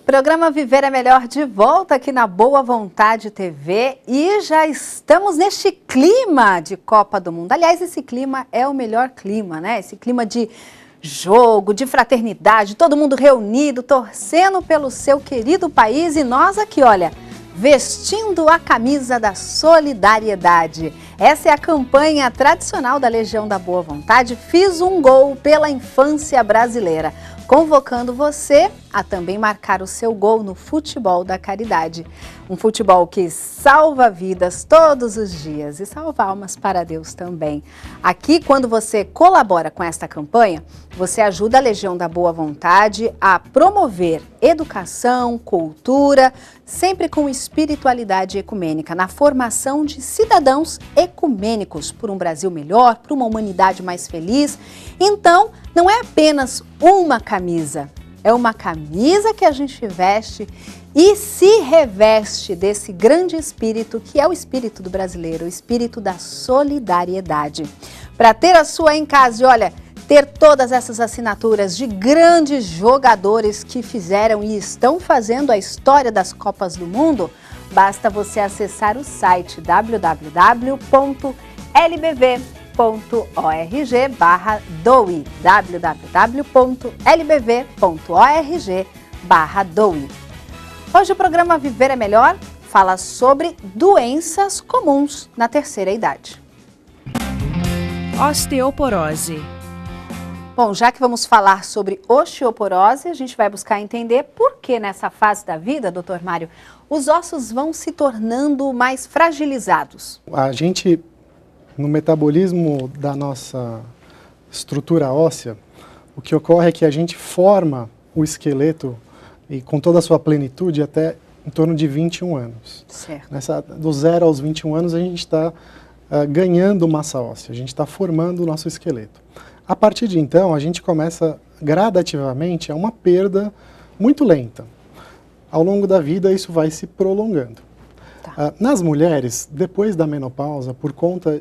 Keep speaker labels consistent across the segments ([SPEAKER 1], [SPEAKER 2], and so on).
[SPEAKER 1] Programa Viver é Melhor de volta aqui na Boa Vontade TV e já estamos neste clima de Copa do Mundo. Aliás, esse clima é o melhor clima, né? Esse clima de jogo, de fraternidade, todo mundo reunido, torcendo pelo seu querido país e nós aqui, olha, vestindo a camisa da solidariedade. Essa é a campanha tradicional da Legião da Boa Vontade, Fiz um Gol pela Infância Brasileira, convocando você a também marcar o seu gol no futebol da caridade. Um futebol que salva vidas todos os dias e salva almas para Deus também. Aqui, quando você colabora com esta campanha, você ajuda a Legião da Boa Vontade a promover educação, cultura, sempre com espiritualidade ecumênica, na formação de cidadãos ecumênicos por um Brasil melhor, por uma humanidade mais feliz. Então, não é apenas uma camisa, é uma camisa que a gente veste e se reveste desse grande espírito que é o espírito do brasileiro, o espírito da solidariedade. Para ter a sua em casa e olha, ter todas essas assinaturas de grandes jogadores que fizeram e estão fazendo a história das Copas do Mundo, basta você acessar o site www.lbv.org/doe, www.lbv.org/doe. Hoje o programa Viver é Melhor fala sobre doenças comuns na terceira idade.
[SPEAKER 2] Osteoporose.
[SPEAKER 1] Bom, já que vamos falar sobre osteoporose, a gente vai buscar entender por que nessa fase da vida, doutor Mário, os ossos vão se tornando mais fragilizados.
[SPEAKER 3] A gente, no metabolismo da nossa estrutura óssea, o que ocorre é que a gente forma o esqueleto e com toda a sua plenitude até em torno de 21 anos.
[SPEAKER 1] Certo.
[SPEAKER 3] Do 0 aos 21 anos a gente está ganhando massa óssea, a gente está formando o nosso esqueleto. A partir de então, a gente começa gradativamente a uma perda muito lenta. Ao longo da vida, isso vai se prolongando.
[SPEAKER 1] Tá.
[SPEAKER 3] Nas mulheres, depois da menopausa, por conta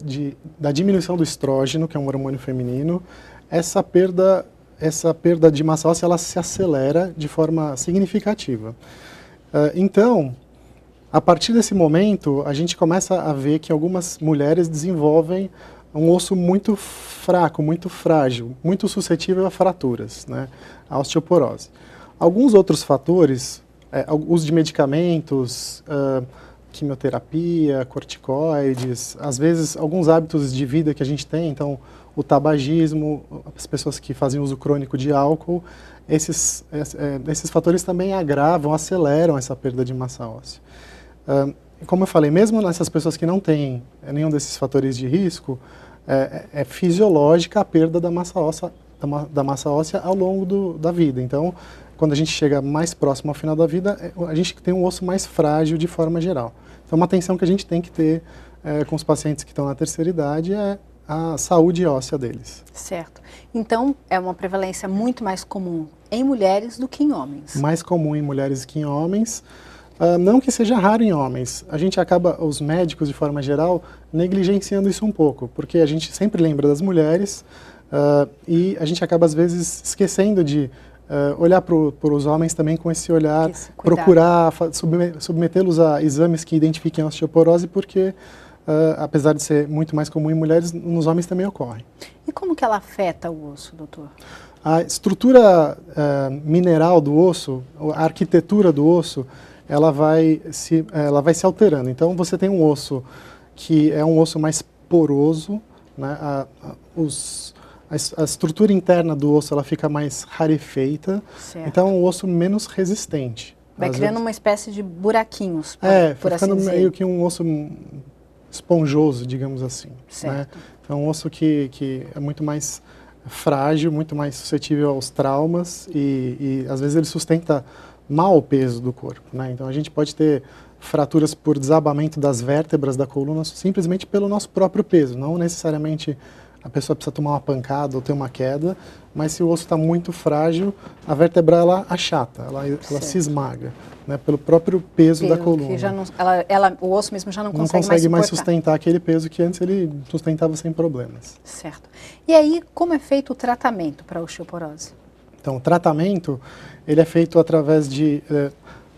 [SPEAKER 3] da diminuição do estrógeno, que é um hormônio feminino, essa perda de massa óssea ela se acelera de forma significativa. Então, a partir desse momento, a gente começa a ver que algumas mulheres desenvolvem um osso muito fraco, muito frágil, muito suscetível a fraturas, né? A osteoporose. Alguns outros fatores, uso de medicamentos, quimioterapia, corticoides, às vezes alguns hábitos de vida que a gente tem, então o tabagismo, as pessoas que fazem uso crônico de álcool, esses fatores também agravam, aceleram essa perda de massa óssea. Como eu falei, mesmo nessas pessoas que não têm nenhum desses fatores de risco, é fisiológica a perda da massa óssea ao longo da vida. Então, quando a gente chega mais próximo ao final da vida, a gente tem um osso mais frágil de forma geral. Então, uma atenção que a gente tem que ter com os pacientes que estão na terceira idade é a saúde óssea deles.
[SPEAKER 1] Certo. Então, é uma prevalência muito mais comum em mulheres do que em homens.
[SPEAKER 3] Mais comum em mulheres que em homens. Não que seja raro em homens, a gente acaba, os médicos de forma geral, negligenciando isso um pouco, porque a gente sempre lembra das mulheres e a gente acaba às vezes esquecendo de olhar para os homens também com esse olhar, procurar submetê-los a exames que identifiquem a osteoporose, porque apesar de ser muito mais comum em mulheres, nos homens também ocorre.
[SPEAKER 1] E como que ela afeta o osso, doutor?
[SPEAKER 3] A estrutura mineral do osso, a arquitetura do osso, ela vai se alterando. Então, você tem um osso que é um osso mais poroso, né? A estrutura interna do osso ela fica mais rarefeita, certo. Então é um osso menos resistente.
[SPEAKER 1] Vai criando uma espécie de buraquinhos, por assim
[SPEAKER 3] ficando
[SPEAKER 1] dizer.
[SPEAKER 3] meio que um osso esponjoso, digamos assim.
[SPEAKER 1] Certo.
[SPEAKER 3] Né? Então é um osso que é muito mais frágil, muito mais suscetível aos traumas e às vezes ele sustenta mal o peso do corpo, né? Então a gente pode ter fraturas por desabamento das vértebras da coluna simplesmente pelo nosso próprio peso, não necessariamente a pessoa precisa tomar uma pancada ou ter uma queda, mas se o osso está muito frágil, a vértebra ela achata, ela se esmaga, né? Pelo próprio peso da coluna.
[SPEAKER 1] Que já não, o osso mesmo já não
[SPEAKER 3] consegue mais sustentar aquele peso que antes ele sustentava sem problemas.
[SPEAKER 1] Certo. E aí, como é feito o tratamento para a osteoporose?
[SPEAKER 3] Então, o tratamento, ele é feito através de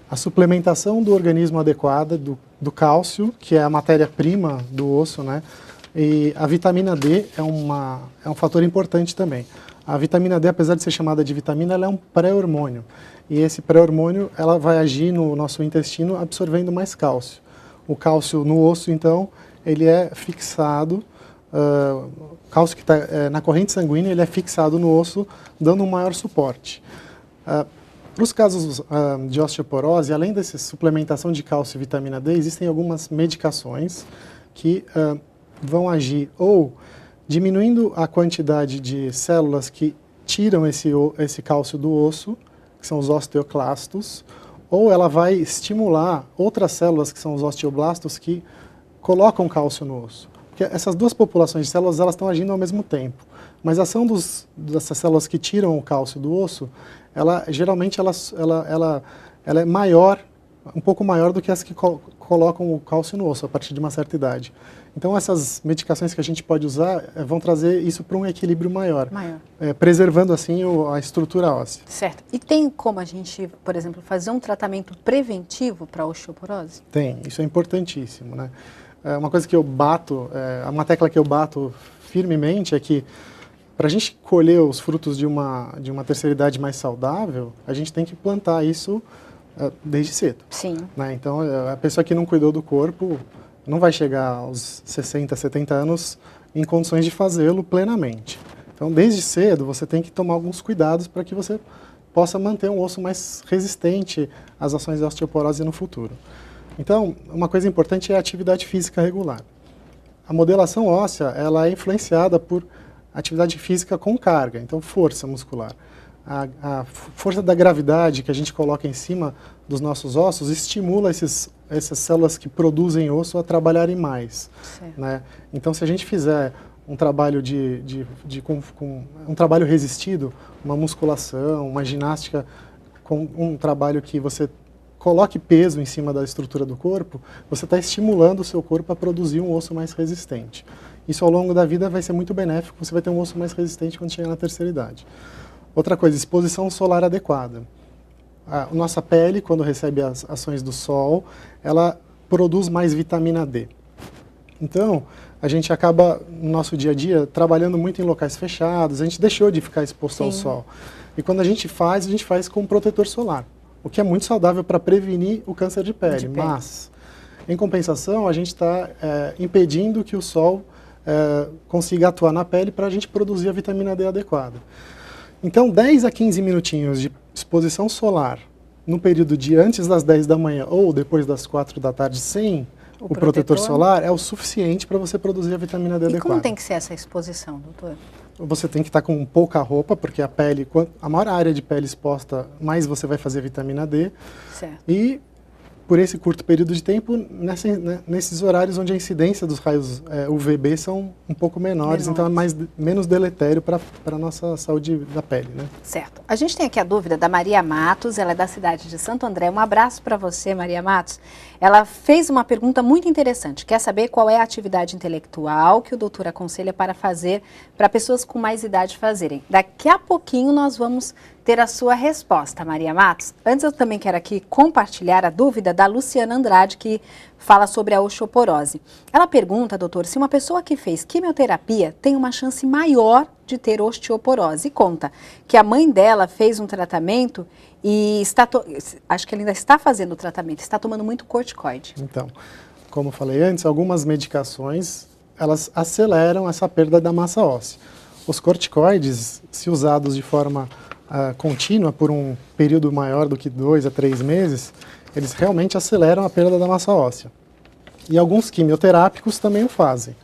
[SPEAKER 3] a suplementação do organismo adequada, do cálcio, que é a matéria-prima do osso, né? E a vitamina D é um fator importante também. A vitamina D, apesar de ser chamada de vitamina, ela é um pré-hormônio. E esse pré-hormônio, ela vai agir no nosso intestino absorvendo mais cálcio. O cálcio no osso, então, ele é fixado, o cálcio que está na corrente sanguínea, ele é fixado no osso, dando um maior suporte. Para os casos de osteoporose, além dessa suplementação de cálcio e vitamina D, existem algumas medicações que vão agir ou diminuindo a quantidade de células que tiram esse cálcio do osso, que são os osteoclastos, ou ela vai estimular outras células, que são os osteoblastos, que colocam cálcio no osso. Porque essas duas populações de células, elas estão agindo ao mesmo tempo. Mas a ação dessas células que tiram o cálcio do osso, geralmente ela é maior, um pouco maior do que as que colocam o cálcio no osso a partir de uma certa idade. Então, essas medicações que a gente pode usar vão trazer isso para um equilíbrio maior. Preservando, assim, a estrutura óssea.
[SPEAKER 1] Certo. E tem como a gente, por exemplo, fazer um tratamento preventivo para a osteoporose?
[SPEAKER 3] Tem. Isso é importantíssimo, né? Uma coisa que eu bato, uma tecla que eu bato firmemente é que para a gente colher os frutos de uma terceira idade mais saudável, a gente tem que plantar isso desde cedo.
[SPEAKER 1] Sim.
[SPEAKER 3] Né? Então, a pessoa que não cuidou do corpo não vai chegar aos 60, 70 anos em condições de fazê-lo plenamente. Então, desde cedo, você tem que tomar alguns cuidados para que você possa manter um osso mais resistente às ações de osteoporose no futuro. Então, uma coisa importante é a atividade física regular. A modelação óssea, ela é influenciada por atividade física com carga, então força muscular. A força da gravidade que a gente coloca em cima dos nossos ossos estimula essas células que produzem osso a trabalharem mais. Né? Então, se a gente fizer um trabalho um trabalho resistido, uma musculação, uma ginástica, com um trabalho que você coloque peso em cima da estrutura do corpo, você está estimulando o seu corpo a produzir um osso mais resistente. Isso ao longo da vida vai ser muito benéfico, você vai ter um osso mais resistente quando chegar na terceira idade. Outra coisa, exposição solar adequada. A nossa pele, quando recebe as ações do sol, ela produz mais vitamina D. Então, a gente acaba, no nosso dia a dia, trabalhando muito em locais fechados, a gente deixou de ficar exposto ao sol. E quando a gente faz com protetor solar, o que é muito saudável para prevenir o câncer de pele. Mas, em compensação, a gente está impedindo que o sol consiga atuar na pele para a gente produzir a vitamina D adequada. Então, 10 a 15 minutinhos de exposição solar no período de antes das 10 da manhã ou depois das 4 da tarde sem o protetor solar é o suficiente para você produzir a vitamina D adequada.
[SPEAKER 1] E como tem que ser essa exposição, doutor?
[SPEAKER 3] Você tem que estar com pouca roupa, porque a pele, a maior área de pele exposta, mais você vai fazer vitamina D.
[SPEAKER 1] Certo.
[SPEAKER 3] E por esse curto período de tempo, nesses horários onde a incidência dos raios UVB são um pouco menores, então é menos deletério para a nossa saúde da pele, né?
[SPEAKER 1] Certo. A gente tem aqui a dúvida da Maria Matos, ela é da cidade de Santo André. Um abraço para você, Maria Matos. Ela fez uma pergunta muito interessante, quer saber qual é a atividade intelectual que o doutor aconselha para fazer, para pessoas com mais idade fazerem. Daqui a pouquinho nós vamos ter a sua resposta, Maria Matos. Antes eu também quero aqui compartilhar a dúvida da Luciana Andrade, que fala sobre a osteoporose. Ela pergunta, doutor, se uma pessoa que fez quimioterapia tem uma chance maior de ter osteoporose. E conta que a mãe dela fez um tratamento e acho que ela ainda está fazendo o tratamento, está tomando muito corticoide.
[SPEAKER 3] Então, como eu falei antes, algumas medicações, elas aceleram essa perda da massa óssea. Os corticoides, se usados de forma contínua por um período maior do que 2 a 3 meses, eles realmente aceleram a perda da massa óssea. E alguns quimioterápicos também o fazem.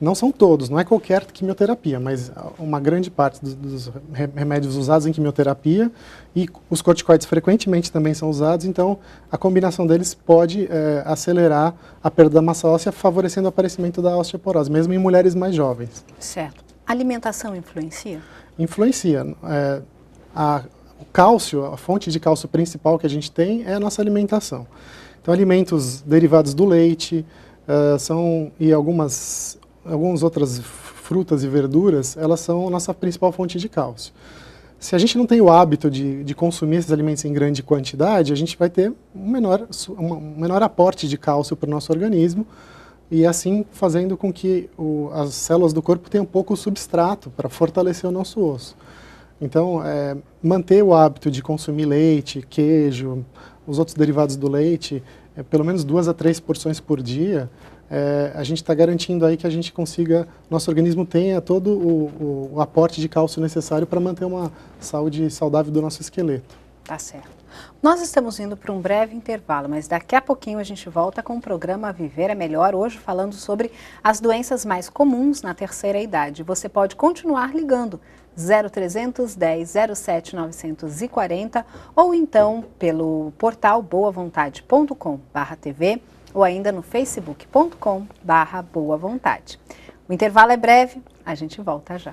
[SPEAKER 3] Não são todos, não é qualquer quimioterapia, mas uma grande parte dos remédios usados em quimioterapia e os corticoides frequentemente também são usados, então a combinação deles pode acelerar a perda da massa óssea, favorecendo o aparecimento da osteoporose, mesmo em mulheres mais jovens.
[SPEAKER 1] Certo. A alimentação influencia? Influencia.
[SPEAKER 3] O cálcio, a fonte de cálcio principal que a gente tem é a nossa alimentação. Então, alimentos derivados do leite e algumas outras frutas e verduras, elas são a nossa principal fonte de cálcio. se a gente não tem o hábito de consumir esses alimentos em grande quantidade, a gente vai ter um menor aporte de cálcio para o nosso organismo, e assim fazendo com que as células do corpo tenham pouco substrato para fortalecer o nosso osso. Então, manter o hábito de consumir leite, queijo, os outros derivados do leite, pelo menos 2 a 3 porções por dia, a gente está garantindo aí que a gente consiga, nosso organismo tenha todo o aporte de cálcio necessário para manter uma saúde saudável do nosso esqueleto.
[SPEAKER 1] Tá certo. Nós estamos indo para um breve intervalo, mas daqui a pouquinho a gente volta com o programa Viver é Melhor, hoje falando sobre as doenças mais comuns na terceira idade. Você pode continuar ligando 0310 07 940 ou então pelo portal boavontade.com/tv ou ainda no facebook.com/boavontade. O intervalo é breve, a gente volta já.